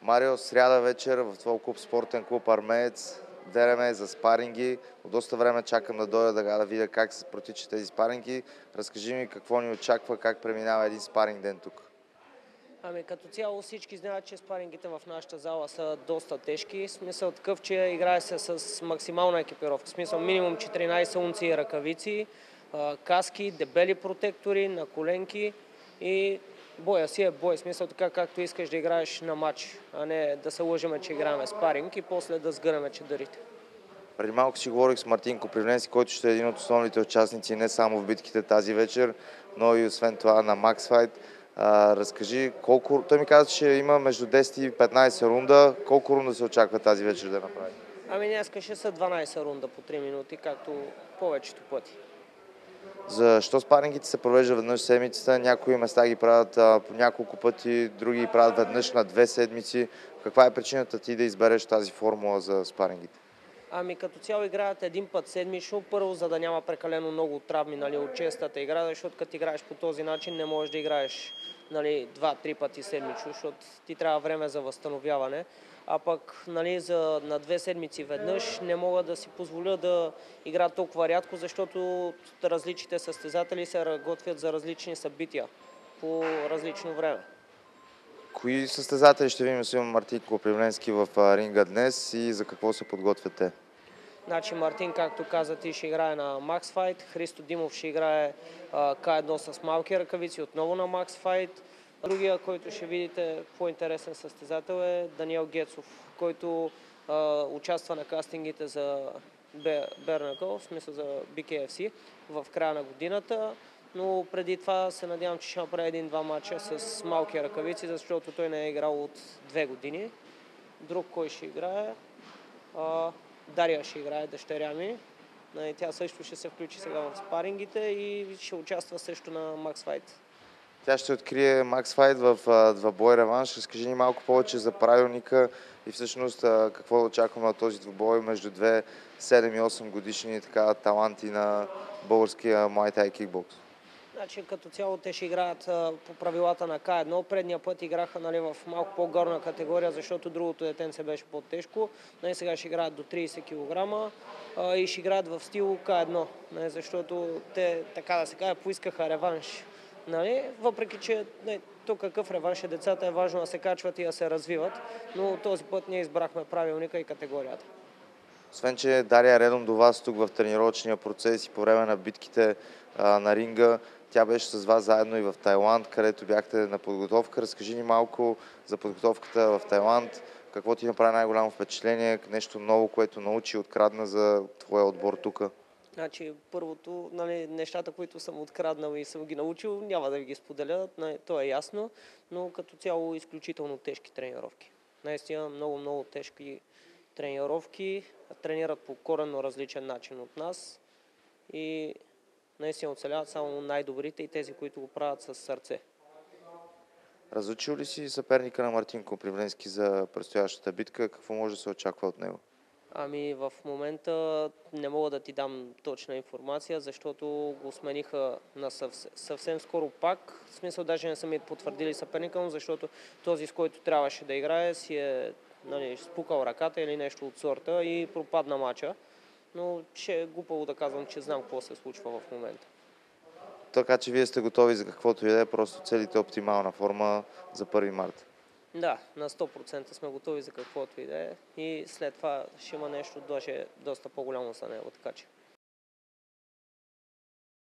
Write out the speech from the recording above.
Марио, сряда вечер в твой клуб, спортен клуб Армеец. Дереме за спаринги. От доста време чакам да дойда да видя как се протичат тези спаринги. Разкажи ми какво ни очаква, как преминава един спаринг ден тук. Ами като цяло всички знаят, че спарингите в нашата зала са доста тежки. Смисъл такъв, че играе се с максимална екипировка. Смисъл минимум 14 унции ръкавици, каски, дебели протектори, на коленки и боя си е бой. Смисъл така, както искаш да играеш на матч, а не да се лъжеме, че играем спаринг и после да сгънеме чадърите. Преди малко си говорих с Мартин Копривненски, който ще е един от основните участници не само в битките тази вечер, но и освен това на Max Fight. Разкажи колко... Той ми каза, че има между 10 и 15 рунда. Колко рунда се очаква тази вечер да направи? Ами днеска ще са 12 рунда по 3 минути, както повечето пъти. Защо спарингите се провеждат веднъж в седмицата? Някои места ги правят по няколко пъти, други ги правят веднъж на 2 седмици. Каква е причината ти да избереш тази формула за спарингите? Ами като цяло играят един път седмично, първо за да няма прекалено много травми от честата игра, защото като играеш по този начин не можеш да играеш 2-3 пъти седмично, защото ти трябва време за възстановяване. А пък на 2 седмици веднъж не мога да си позволя да игра толкова рядко, защото различните състезатели се готвят за различни събития по различно време. Кои състезатели ще видим с Мартин Копривненски в ринга днес и за какво се подготвят те? Значи Мартин, както каза ти, ще играе на Max Fight, Христо Димов ще играе К1 с малки ръкавици, отново на Max Fight. Другия, който ще видите по-интересен състезател е Даниел Гецов, който участва на кастингите за Бернакъл, в смисъл за BKFC в края на годината. Но преди това се надявам, че ще направи един-два матча с малки ръкавици, защото той не е играл от 2 години. Друг кой ще играе? Дария ще играе, дъщеря ми. Тя също ще се включи сега в спарингите и ще участва също на Max Fight. Тя ще открие Max Fight в двобой реванш. Разкажи ни малко повече за правилника и всъщност какво да очакваме от този двубой между две 7 и 8 годишни таланти на българския Muay Thai кикбокс. Значи като цяло те ще играят по правилата на К1. Предния път играха в малко по-горна категория, защото другото детенце беше по-тежко. Сега ще играят до 30 кг и ще играят в стил К1, защото те, така да се каже, поискаха реванш. Въпреки че тук какъв реванш е, децата е важно да се качват и да се развиват, но този път ние избрахме правилника и категорията. Освен, че Дария е редом до вас тук в тренировъчния процес и по време на битките на ринга, тя беше с вас заедно и в Тайланд, където бяхте на подготовка. Разкажи ни малко за подготовката в Тайланд. Какво ти направи най-голямо впечатление? Нещо ново, което научи и открадна за твоя отбор тук? Значи, първото, нещата, които съм откраднал и съм ги научил, няма да ви ги споделя, то е ясно, но като цяло изключително тежки тренировки. Наистина много тежки тренировки, тренират по коренно различен начин от нас и наистина оцеляват само най-добрите и тези, които го правят с сърце. Разучил ли си съперника на Мартин Копривненски за предстоящата битка? Какво може да се очаква от него? Ами в момента не мога да ти дам точна информация, защото го смениха на съвсем скоро пак. В смисъл даже не са ми потвърдили съперника му, защото този, с който трябваше да играе, си е спукал ръката или нещо от сорта и пропадна мача. Но ще е глупаво да казвам, че знам какво се случва в момента. Така че вие сте готови за каквото и да е, просто целите оптимална форма за 1 марта. Да, на 100% сме готови за каквото и да е и след това ще има нещо доста по-голямо за него, така че.